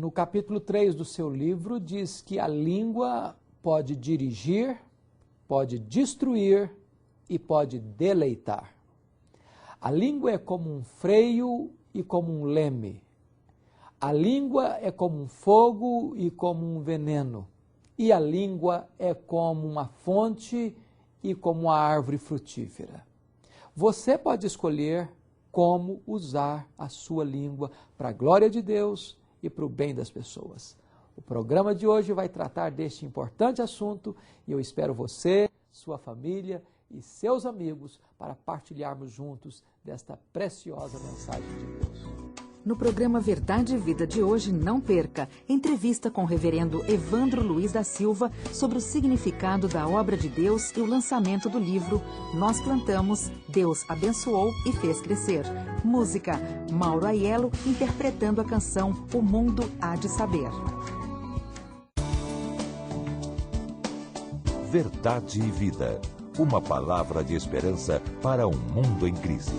no capítulo 3 do seu livro, diz que a língua pode dirigir, pode destruir e pode deleitar. A língua é como um freio e como um leme. A língua é como um fogo e como um veneno. E a língua é como uma fonte e como uma árvore frutífera. Você pode escolher como usar a sua língua para a glória de Deus e para o bem das pessoas. O programa de hoje vai tratar deste importante assunto e eu espero você, sua família e seus amigos para partilharmos juntos desta preciosa mensagem de Deus. No programa Verdade e Vida de hoje, não perca, entrevista com o reverendo Evandro Luiz da Silva sobre o significado da obra de Deus e o lançamento do livro Nós Plantamos, Deus Abençoou e Fez Crescer. Música, Mauro Aiello interpretando a canção O Mundo Há de Saber. Verdade e Vida, uma palavra de esperança para um mundo em crise.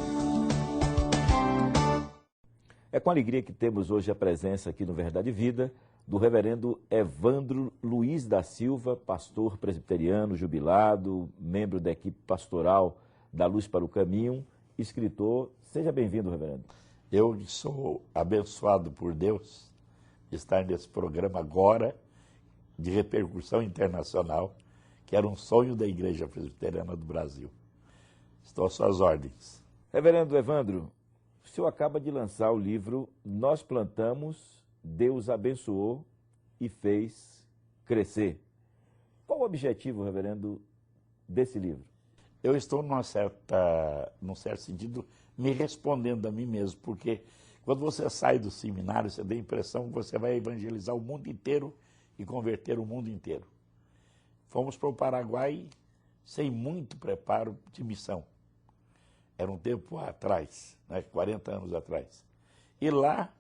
É com alegria que temos hoje a presença aqui no Verdade e Vida do reverendo Evandro Luiz da Silva, pastor presbiteriano, jubilado, membro da equipe pastoral da Luz para o Caminho, escritor. Seja bem-vindo, reverendo. Eu sou abençoado por Deus de estar nesse programa agora, de repercussão internacional, que era um sonho da Igreja Presbiteriana do Brasil. Estou às suas ordens. Reverendo Evandro, o senhor acaba de lançar o livro Nós Plantamos, Deus Abençoou e Fez Crescer. Qual o objetivo, reverendo, desse livro? Eu estou, num certo sentido, me respondendo a mim mesmo, porque quando você sai do seminário, você dá a impressão que você vai evangelizar o mundo inteiro e converter o mundo inteiro. Fomos para o Paraguai sem muito preparo de missão. Era um tempo atrás, 40 anos atrás. E lá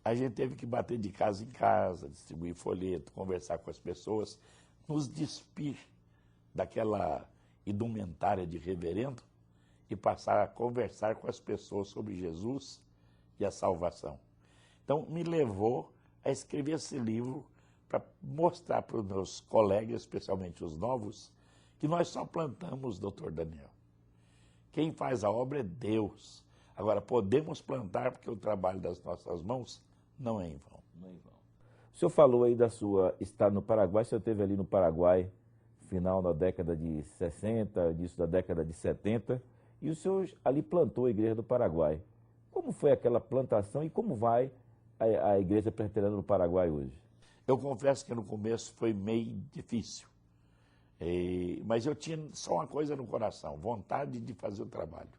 a gente teve que bater de casa em casa, distribuir folheto, conversar com as pessoas, nos despir daquela indumentária de reverendo e passar a conversar com as pessoas sobre Jesus e a salvação. Então, me levou a escrever esse livro para mostrar para os meus colegas, especialmente os novos, que nós só plantamos, doutor Daniel. Quem faz a obra é Deus. Agora, podemos plantar porque o trabalho das nossas mãos não é em vão. Não é em vão. O senhor falou aí da sua estada no Paraguai, o senhor esteve ali no Paraguai, final da década de 60, início da década de 70, e o senhor ali plantou a Igreja do Paraguai. Como foi aquela plantação e como vai a Igreja Presbiteriana do Paraguai hoje? Eu confesso que no começo foi meio difícil. Mas eu tinha só uma coisa no coração, vontade de fazer o trabalho.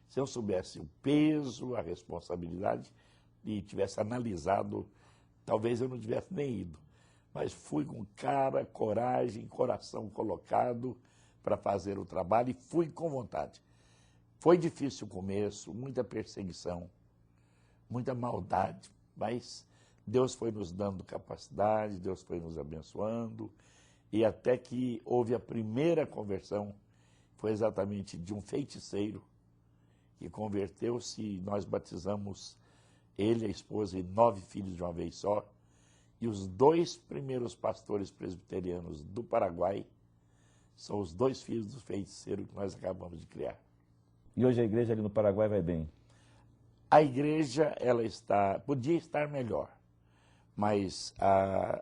Se eu soubesse o peso, a responsabilidade e tivesse analisado, talvez eu não tivesse nem ido. Mas fui com cara, coragem, coração colocado para fazer o trabalho e fui com vontade. Foi difícil o começo, muita perseguição, muita maldade, mas Deus foi nos dando capacidade, Deus foi nos abençoando. E até que houve a primeira conversão, foi exatamente de um feiticeiro que converteu-se. Nós batizamos ele, a esposa e 9 filhos de uma vez só. E os 2 primeiros pastores presbiterianos do Paraguai são os 2 filhos do feiticeiro que nós acabamos de criar. E hoje a igreja ali no Paraguai vai bem? A igreja, ela podia estar melhor, mas a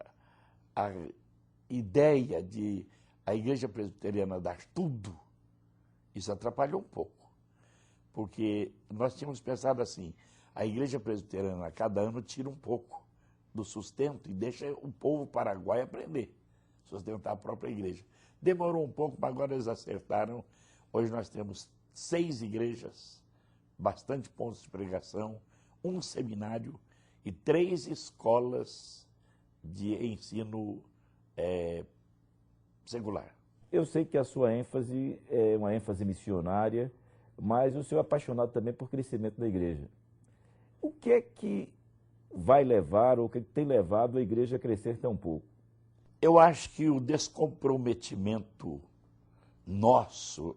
ideia de a Igreja Presbiteriana dar tudo, isso atrapalhou um pouco. Porque nós tínhamos pensado assim, a Igreja Presbiteriana a cada ano tira um pouco do sustento e deixa o povo paraguaio aprender, sustentar a própria igreja. Demorou um pouco, mas agora eles acertaram. Hoje nós temos 6 igrejas, bastante pontos de pregação, um seminário e 3 escolas de ensino secular. Eu sei que a sua ênfase é uma ênfase missionária, mas o senhor é apaixonado também por crescimento da igreja. O que é que vai levar, ou o que é que tem levado a igreja a crescer tão pouco? Eu acho que o descomprometimento nosso,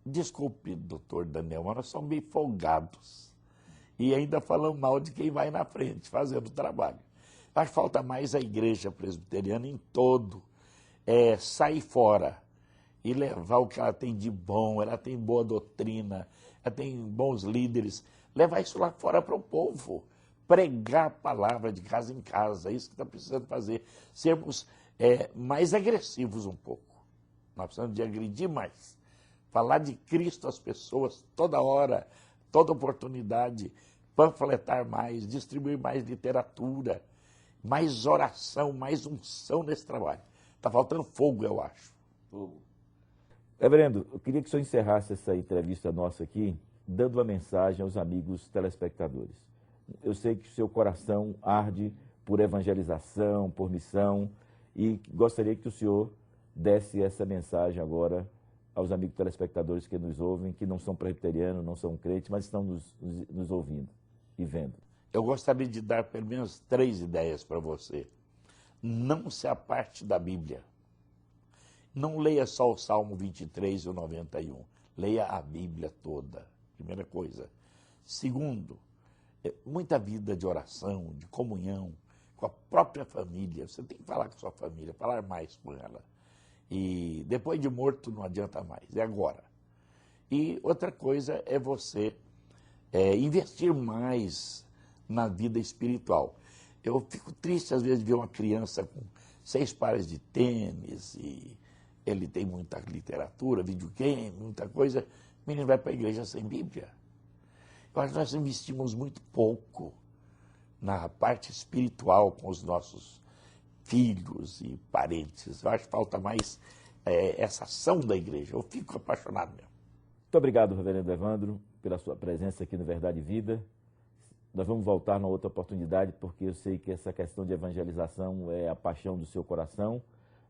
desculpe, doutor Daniel, mas nós somos meio folgados. e ainda falamos mal de quem vai na frente, fazendo o trabalho. Acho que falta mais a igreja presbiteriana em todo, sair fora e levar o que ela tem de bom, ela tem boa doutrina, ela tem bons líderes, levar isso lá fora para o povo, pregar a palavra de casa em casa, é isso que está precisando fazer, sermos mais agressivos um pouco, nós precisamos de agredir mais, falar de Cristo às pessoas toda hora, toda oportunidade, panfletar mais, distribuir mais literatura, mais oração, mais unção nesse trabalho. Está faltando fogo, eu acho. Fogo. Reverendo, eu queria que o senhor encerrasse essa entrevista nossa aqui, dando uma mensagem aos amigos telespectadores. Eu sei que o seu coração arde por evangelização, por missão, e gostaria que o senhor desse essa mensagem agora aos amigos telespectadores que nos ouvem, que não são presbiterianos, não são crentes, mas estão nos ouvindo e vendo. Eu gostaria de dar pelo menos 3 ideias para você. Não se aparte da Bíblia. Não leia só o Salmo 23 e o 91. Leia a Bíblia toda, primeira coisa. Segundo, muita vida de oração, de comunhão, com a própria família. Você tem que falar com a sua família, falar mais com ela. E depois de morto não adianta mais, é agora. E outra coisa é você investir mais na vida espiritual. Eu fico triste às vezes de ver uma criança com 6 pares de tênis e ele tem muita literatura, videogame, muita coisa, o menino vai para a igreja sem Bíblia. Eu acho que nós investimos muito pouco na parte espiritual com os nossos filhos e parentes. Eu acho que falta mais essa ação da igreja. Eu fico apaixonado mesmo. Muito obrigado, reverendo Evandro, pela sua presença aqui no Verdade e Vida. Nós vamos voltar numa outra oportunidade, porque eu sei que essa questão de evangelização é a paixão do seu coração,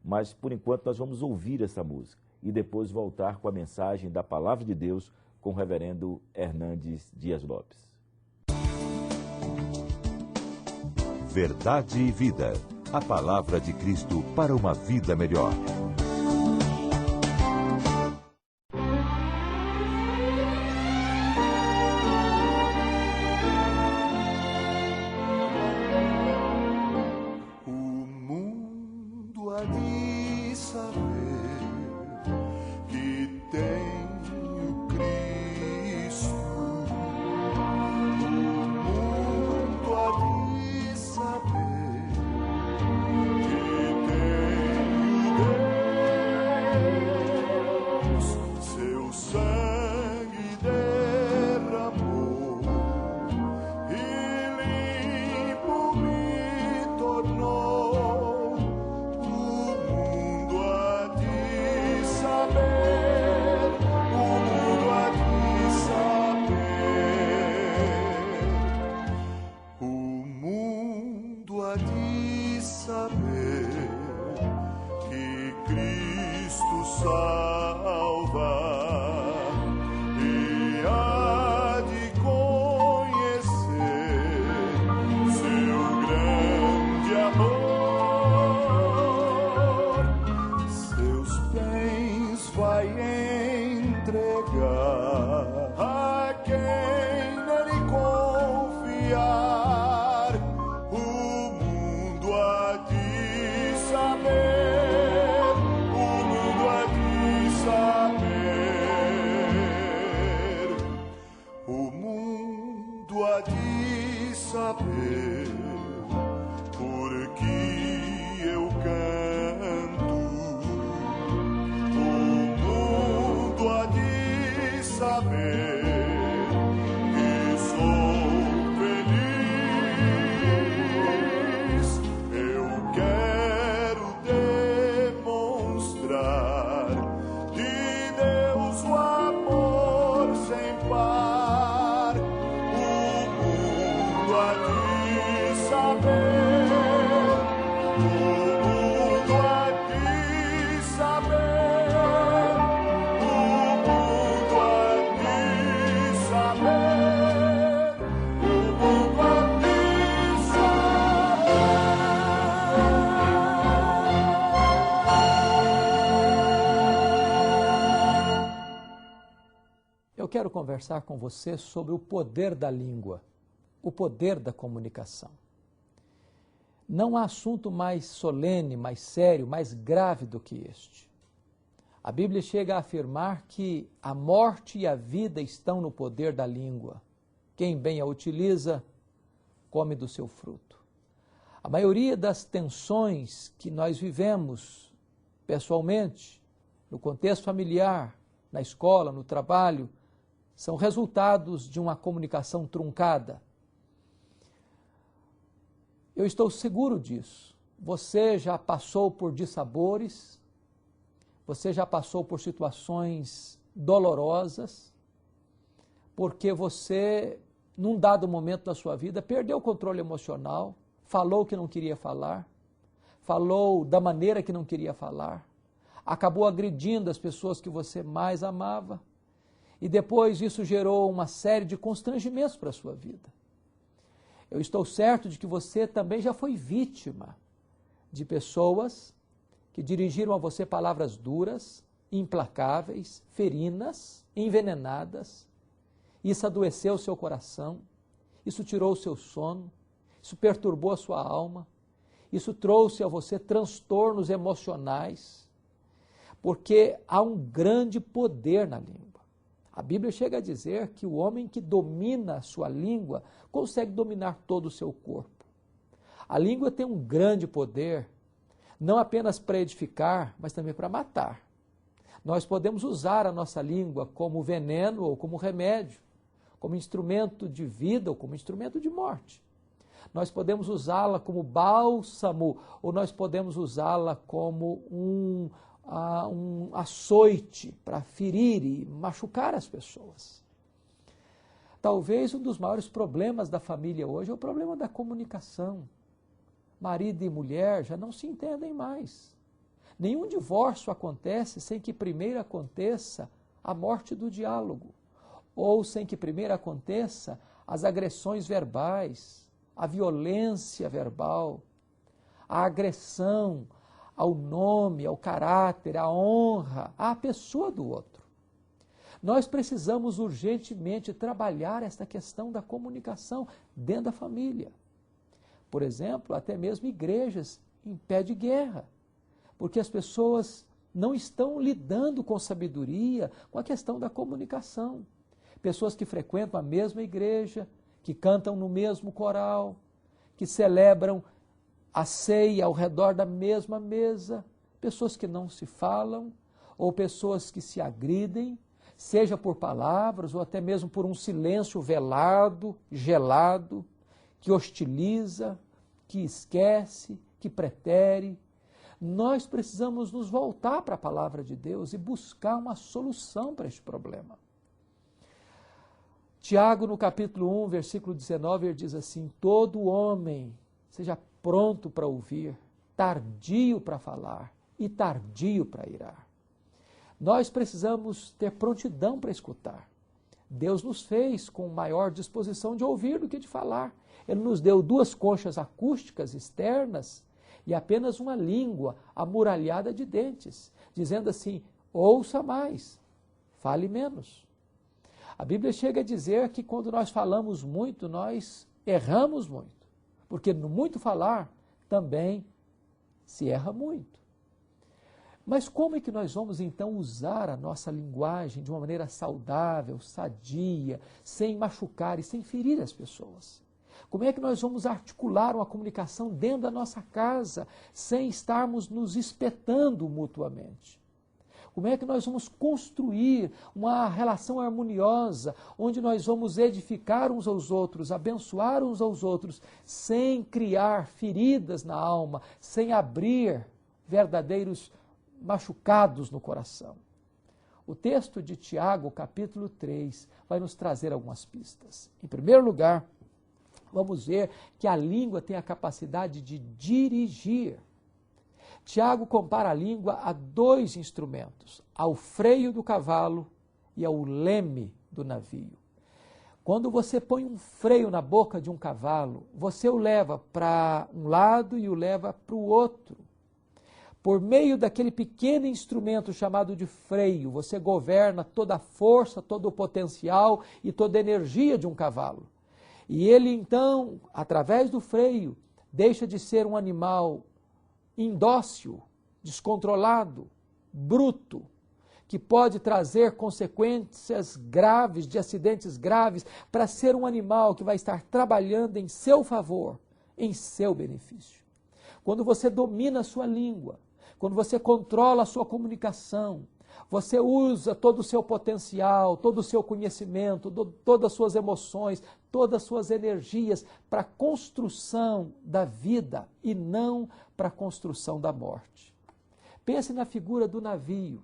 mas, por enquanto, nós vamos ouvir essa música e depois voltar com a mensagem da Palavra de Deus com o reverendo Hernandes Dias Lopes. Verdade e Vida. A Palavra de Cristo para uma vida melhor. Eu quero conversar com você sobre o poder da língua. o poder da comunicação. Não há assunto mais solene, mais sério, mais grave do que este. A Bíblia chega a afirmar que a morte e a vida estão no poder da língua. Quem bem a utiliza, come do seu fruto. A maioria das tensões que nós vivemos pessoalmente, no contexto familiar, na escola, no trabalho, são resultados de uma comunicação truncada. Eu estou seguro disso. Você já passou por dissabores, você já passou por situações dolorosas, porque você, num dado momento da sua vida, perdeu o controle emocional, falou o que não queria falar, falou da maneira que não queria falar, acabou agredindo as pessoas que você mais amava, e depois isso gerou uma série de constrangimentos para a sua vida. Eu estou certo de que você também já foi vítima de pessoas que dirigiram a você palavras duras, implacáveis, ferinas, envenenadas. Isso adoeceu o seu coração, isso tirou o seu sono, isso perturbou a sua alma, isso trouxe a você transtornos emocionais, porque há um grande poder na língua. A Bíblia chega a dizer que o homem que domina a sua língua consegue dominar todo o seu corpo. A língua tem um grande poder, não apenas para edificar, mas também para matar. Nós podemos usar a nossa língua como veneno ou como remédio, como instrumento de vida ou como instrumento de morte. Nós podemos usá-la como bálsamo ou nós podemos usá-la como um açoite para ferir e machucar as pessoas. Talvez um dos maiores problemas da família hoje é o problema da comunicação. Marido e mulher já não se entendem mais. Nenhum divórcio acontece sem que primeiro aconteça a morte do diálogo, ou sem que primeiro aconteça as agressões verbais, a violência verbal, a agressão ao nome, ao caráter, à honra, à pessoa do outro. Nós precisamos urgentemente trabalhar esta questão da comunicação dentro da família. Por exemplo, até mesmo igrejas em pé de guerra, porque as pessoas não estão lidando com sabedoria com a questão da comunicação. Pessoas que frequentam a mesma igreja, que cantam no mesmo coral, que celebram a ceia ao redor da mesma mesa, pessoas que não se falam, ou pessoas que se agridem, seja por palavras ou até mesmo por um silêncio velado, gelado, que hostiliza, que esquece, que pretere. Nós precisamos nos voltar para a palavra de Deus e buscar uma solução para este problema. Tiago, no capítulo 1, versículo 19, ele diz assim: todo homem seja pronto para ouvir, tardio para falar e tardio para irar. Nós precisamos ter prontidão para escutar. Deus nos fez com maior disposição de ouvir do que de falar. Ele nos deu 2 conchas acústicas externas e apenas uma língua amuralhada de dentes, dizendo assim: ouça mais, fale menos. A Bíblia chega a dizer que quando nós falamos muito, nós erramos muito. Porque no muito falar também se erra muito. Mas como é que nós vamos então usar a nossa linguagem de uma maneira saudável, sadia, sem machucar e sem ferir as pessoas? Como é que nós vamos articular uma comunicação dentro da nossa casa sem estarmos nos espetando mutuamente? Como é que nós vamos construir uma relação harmoniosa, onde nós vamos edificar uns aos outros, abençoar uns aos outros, sem criar feridas na alma, sem abrir verdadeiros machucados no coração? O texto de Tiago, capítulo 3, vai nos trazer algumas pistas. Em primeiro lugar, vamos ver que a língua tem a capacidade de dirigir. Tiago compara a língua a 2 instrumentos, ao freio do cavalo e ao leme do navio. Quando você põe um freio na boca de um cavalo, você o leva para um lado e o leva para o outro. Por meio daquele pequeno instrumento chamado de freio, você governa toda a força, todo o potencial e toda a energia de um cavalo. E ele então, através do freio, deixa de ser um animal indócil, descontrolado, bruto, que pode trazer consequências graves, de acidentes graves, para ser um animal que vai estar trabalhando em seu favor, em seu benefício. Quando você domina a sua língua, quando você controla a sua comunicação, você usa todo o seu potencial, todo o seu conhecimento, todas as suas emoções, todas as suas energias para a construção da vida e não para a construção da morte. Pense na figura do navio,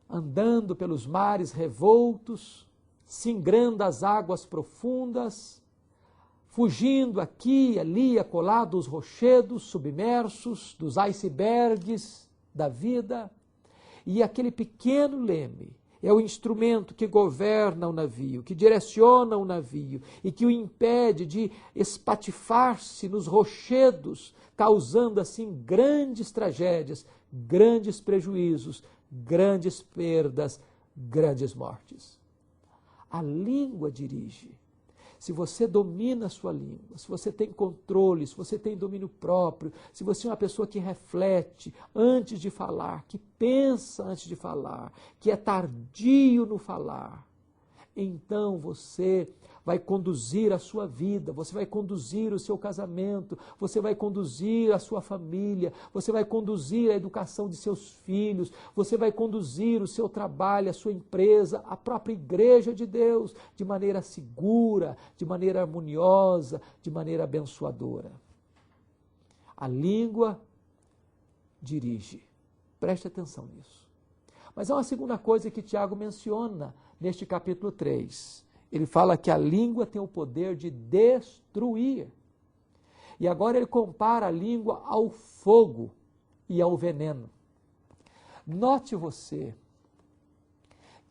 andando pelos mares revoltos, singrando as águas profundas, fugindo aqui e ali, acolá dos rochedos submersos, dos icebergs da vida, e aquele pequeno leme é o instrumento que governa o navio, que direciona o navio e que o impede de espatifar-se nos rochedos, causando assim grandes tragédias, grandes prejuízos, grandes perdas, grandes mortes. A língua dirige. Se você domina a sua língua, se você tem controle, se você tem domínio próprio, se você é uma pessoa que reflete antes de falar, que pensa antes de falar, que é tardio no falar, então você vai conduzir a sua vida, você vai conduzir o seu casamento, você vai conduzir a sua família, você vai conduzir a educação de seus filhos, você vai conduzir o seu trabalho, a sua empresa, a própria igreja de Deus, de maneira segura, de maneira harmoniosa, de maneira abençoadora. A língua dirige. Preste atenção nisso. Mas há uma segunda coisa que Tiago menciona neste capítulo 3. Ele fala que a língua tem o poder de destruir. E agora ele compara a língua ao fogo e ao veneno. Note você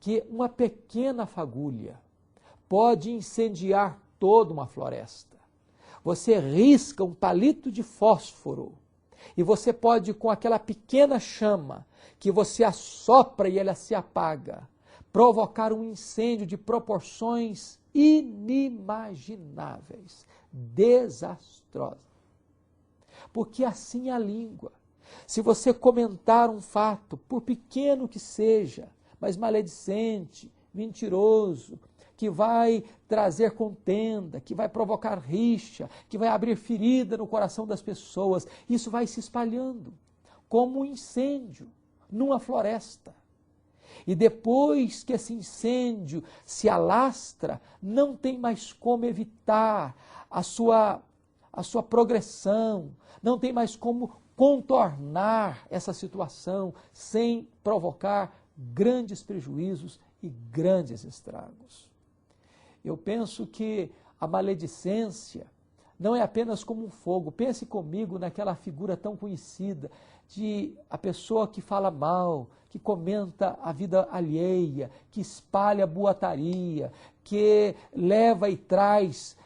que uma pequena fagulha pode incendiar toda uma floresta. Você risca um palito de fósforo e você pode, com aquela pequena chama que você assopra e ela se apaga, provocar um incêndio de proporções inimagináveis, desastrosas. Porque assim é a língua. Se você comentar um fato, por pequeno que seja, mas maledicente, mentiroso, que vai trazer contenda, que vai provocar rixa, que vai abrir ferida no coração das pessoas, isso vai se espalhando como um incêndio numa floresta. E depois que esse incêndio se alastra, não tem mais como evitar a sua progressão, não tem mais como contornar essa situação sem provocar grandes prejuízos e grandes estragos. Eu penso que a maledicência não é apenas como um fogo. Pense comigo naquela figura tão conhecida de a pessoa que fala mal, que comenta a vida alheia, que espalha boataria, que leva e traz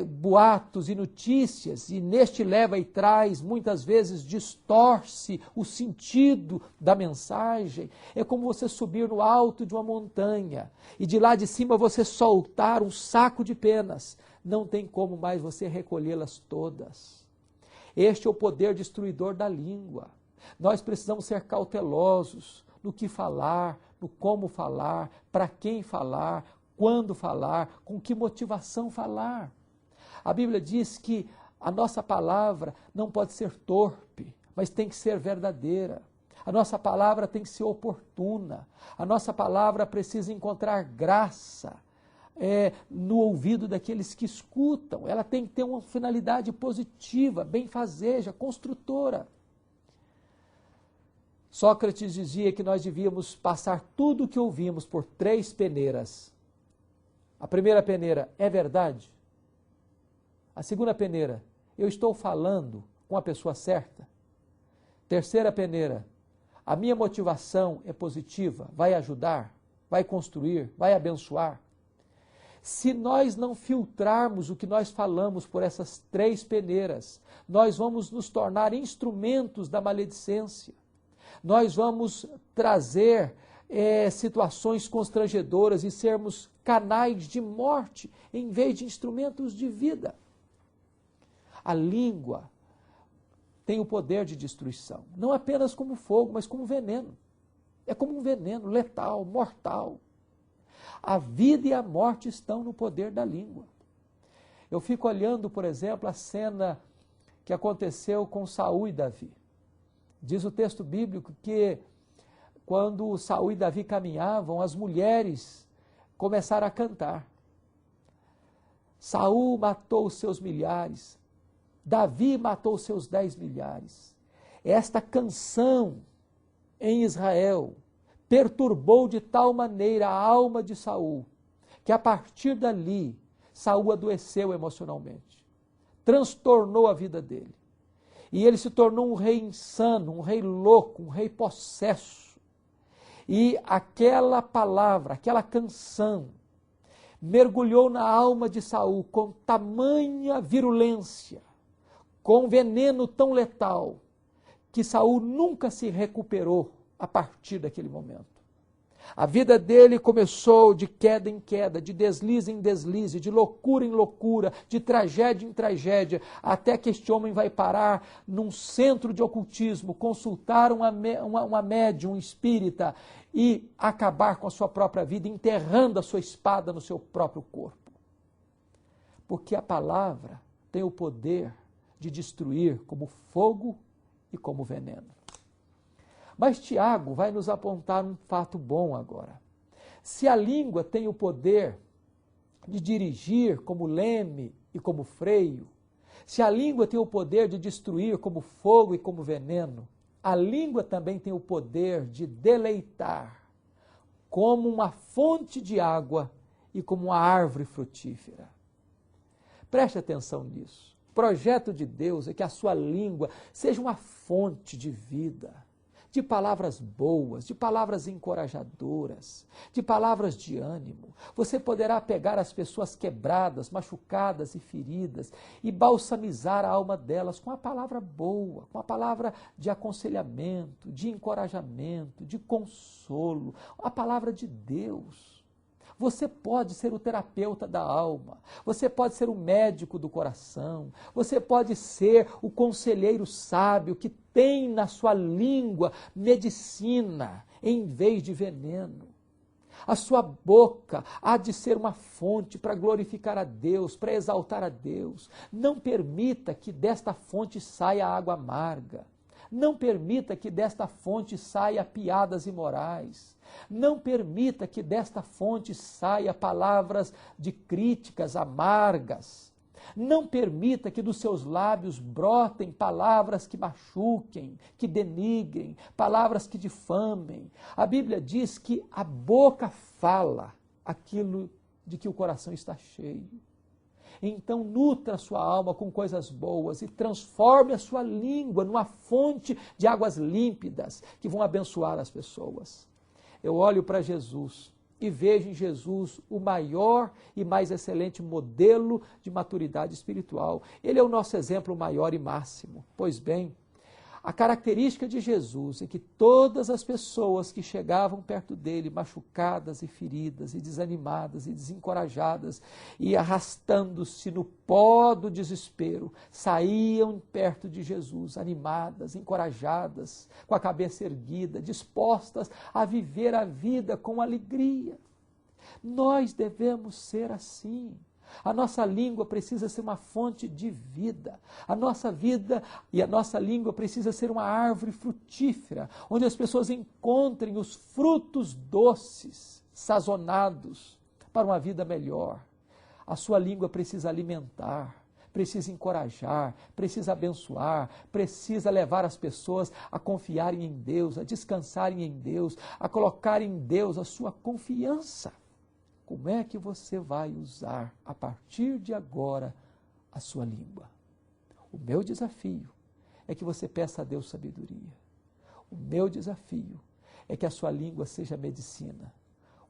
boatos e notícias, e neste leva e traz, muitas vezes distorce o sentido da mensagem. É como você subir no alto de uma montanha e de lá de cima você soltar um saco de penas. Não tem como mais você recolhê-las todas. Este é o poder destruidor da língua. Nós precisamos ser cautelosos no que falar, no como falar, para quem falar, quando falar, com que motivação falar. A Bíblia diz que a nossa palavra não pode ser torpe, mas tem que ser verdadeira. A nossa palavra tem que ser oportuna. A nossa palavra precisa encontrar graça no ouvido daqueles que escutam. Ela tem que ter uma finalidade positiva, benfazeja, construtora. Sócrates dizia que nós devíamos passar tudo o que ouvimos por 3 peneiras. A primeira peneira, é verdade? A segunda peneira, eu estou falando com a pessoa certa? Terceira peneira, a minha motivação é positiva, vai ajudar, vai construir, vai abençoar? Se nós não filtrarmos o que nós falamos por essas 3 peneiras, nós vamos nos tornar instrumentos da maledicência. Nós vamos trazer situações constrangedoras e sermos canais de morte em vez de instrumentos de vida. A língua tem o poder de destruição, não apenas como fogo, mas como veneno. É como um veneno letal, mortal. A vida e a morte estão no poder da língua. Eu fico olhando, por exemplo, a cena que aconteceu com Saul e Davi. Diz o texto bíblico que quando Saul e Davi caminhavam, as mulheres começaram a cantar. Saul matou os seus milhares, Davi matou os seus 10 milhares. Esta canção em Israel perturbou de tal maneira a alma de Saul, que a partir dali, Saul adoeceu emocionalmente, transtornou a vida dele. E ele se tornou um rei insano, um rei louco, um rei possesso. E aquela palavra, aquela canção, mergulhou na alma de Saul com tamanha virulência, com veneno tão letal, que Saul nunca se recuperou a partir daquele momento. A vida dele começou de queda em queda, de deslize em deslize, de loucura em loucura, de tragédia em tragédia, até que este homem vai parar num centro de ocultismo, consultar uma médium espírita e acabar com a sua própria vida, enterrando a sua espada no seu próprio corpo. Porque a palavra tem o poder de destruir como fogo e como veneno. Mas Tiago vai nos apontar um fato bom agora. Se a língua tem o poder de dirigir como leme e como freio, se a língua tem o poder de destruir como fogo e como veneno, a língua também tem o poder de deleitar como uma fonte de água e como uma árvore frutífera. Preste atenção nisso. O projeto de Deus é que a sua língua seja uma fonte de vida, de palavras boas, de palavras encorajadoras, de palavras de ânimo. Você poderá pegar as pessoas quebradas, machucadas e feridas e balsamizar a alma delas com a palavra boa, com a palavra de aconselhamento, de encorajamento, de consolo, a palavra de Deus. Você pode ser o terapeuta da alma, você pode ser o médico do coração, você pode ser o conselheiro sábio que tem na sua língua medicina em vez de veneno. A sua boca há de ser uma fonte para glorificar a Deus, para exaltar a Deus. Não permita que desta fonte saia água amarga. Não permita que desta fonte saia piadas imorais. Não permita que desta fonte saia palavras de críticas amargas. Não permita que dos seus lábios brotem palavras que machuquem, que denigrem, palavras que difamem. A Bíblia diz que a boca fala aquilo de que o coração está cheio. Então nutra a sua alma com coisas boas e transforme a sua língua numa fonte de águas límpidas que vão abençoar as pessoas. Eu olho para Jesus e vejo em Jesus o maior e mais excelente modelo de maturidade espiritual. Ele é o nosso exemplo maior e máximo. Pois bem, a característica de Jesus é que todas as pessoas que chegavam perto dele, machucadas e feridas, e desanimadas e desencorajadas, e arrastando-se no pó do desespero, saíam perto de Jesus, animadas, encorajadas, com a cabeça erguida, dispostas a viver a vida com alegria. Nós devemos ser assim. A nossa língua precisa ser uma fonte de vida. A nossa vida e a nossa língua precisa ser uma árvore frutífera, onde as pessoas encontrem os frutos doces, sazonados, para uma vida melhor. A sua língua precisa alimentar, precisa encorajar, precisa abençoar, precisa levar as pessoas a confiarem em Deus, a descansarem em Deus, a colocarem em Deus a sua confiança. Como é que você vai usar, a partir de agora, a sua língua? O meu desafio é que você peça a Deus sabedoria. O meu desafio é que a sua língua seja medicina.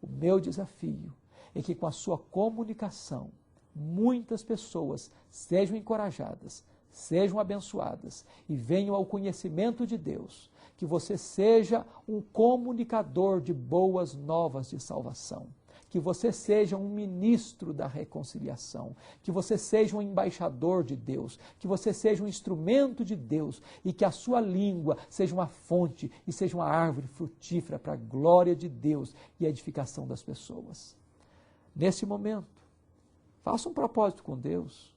O meu desafio é que com a sua comunicação, muitas pessoas sejam encorajadas, sejam abençoadas e venham ao conhecimento de Deus. Que você seja um comunicador de boas novas de salvação. que você seja um ministro da reconciliação, que você seja um embaixador de Deus, que você seja um instrumento de Deus e que a sua língua seja uma fonte e seja uma árvore frutífera para a glória de Deus e a edificação das pessoas. Nesse momento, faça um propósito com Deus.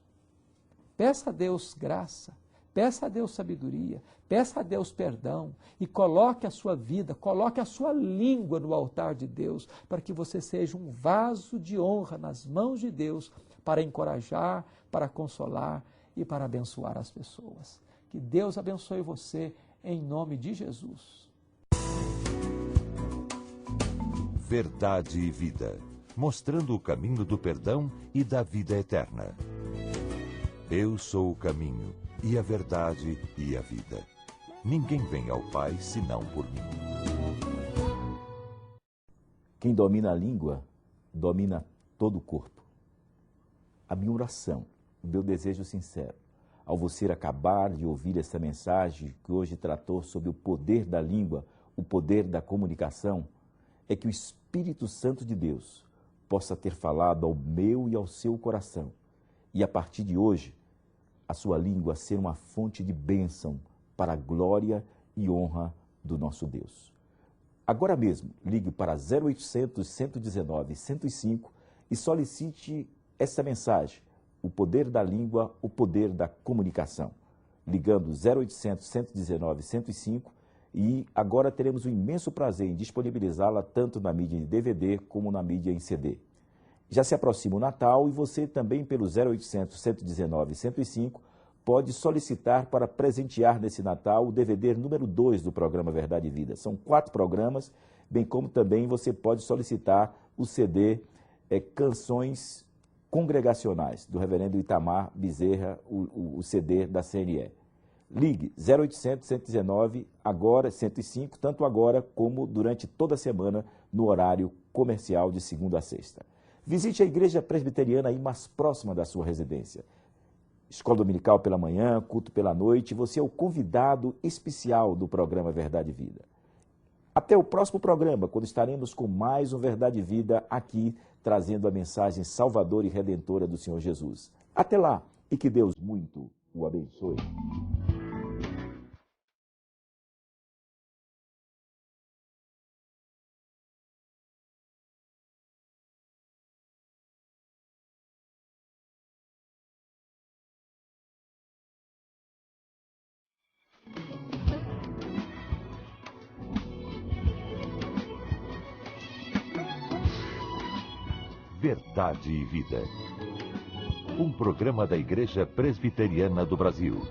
Peça a Deus graça, peça a Deus sabedoria, peça a Deus perdão e coloque a sua vida, coloque a sua língua no altar de Deus para que você seja um vaso de honra nas mãos de Deus para encorajar, para consolar e para abençoar as pessoas. Que Deus abençoe você em nome de Jesus. Verdade e vida, mostrando o caminho do perdão e da vida eterna. Eu sou o caminho, e a verdade e a vida. Ninguém vem ao Pai senão por mim. Quem domina a língua, domina todo o corpo. A minha oração, o meu desejo sincero, ao você acabar de ouvir essa mensagem que hoje tratou sobre o poder da língua, o poder da comunicação, é que o Espírito Santo de Deus possa ter falado ao meu e ao seu coração. E a partir de hoje, a sua língua ser uma fonte de bênção para a glória e honra do nosso Deus. Agora mesmo, ligue para 0800 119 105 e solicite essa mensagem, o poder da língua, o poder da comunicação. Ligando 0800 119 105 e agora teremos o imenso prazer em disponibilizá-la tanto na mídia em DVD como na mídia em CD. Já se aproxima o Natal e você também pelo 0800 119 105 pode solicitar para presentear nesse Natal o DVD número 2 do programa Verdade e Vida. São 4 programas, bem como também você pode solicitar o CD Canções Congregacionais, do reverendo Itamar Bezerra, o CD da CNE. Ligue 0800 119 agora 105, tanto agora como durante toda a semana no horário comercial de segunda a sexta. Visite a igreja presbiteriana aí mais próxima da sua residência. Escola dominical pela manhã, culto pela noite, você é o convidado especial do programa Verdade e Vida. Até o próximo programa, quando estaremos com mais um Verdade e Vida aqui, trazendo a mensagem salvadora e redentora do Senhor Jesus. Até lá, e que Deus muito o abençoe. Verdade e Vida. Um programa da Igreja Presbiteriana do Brasil.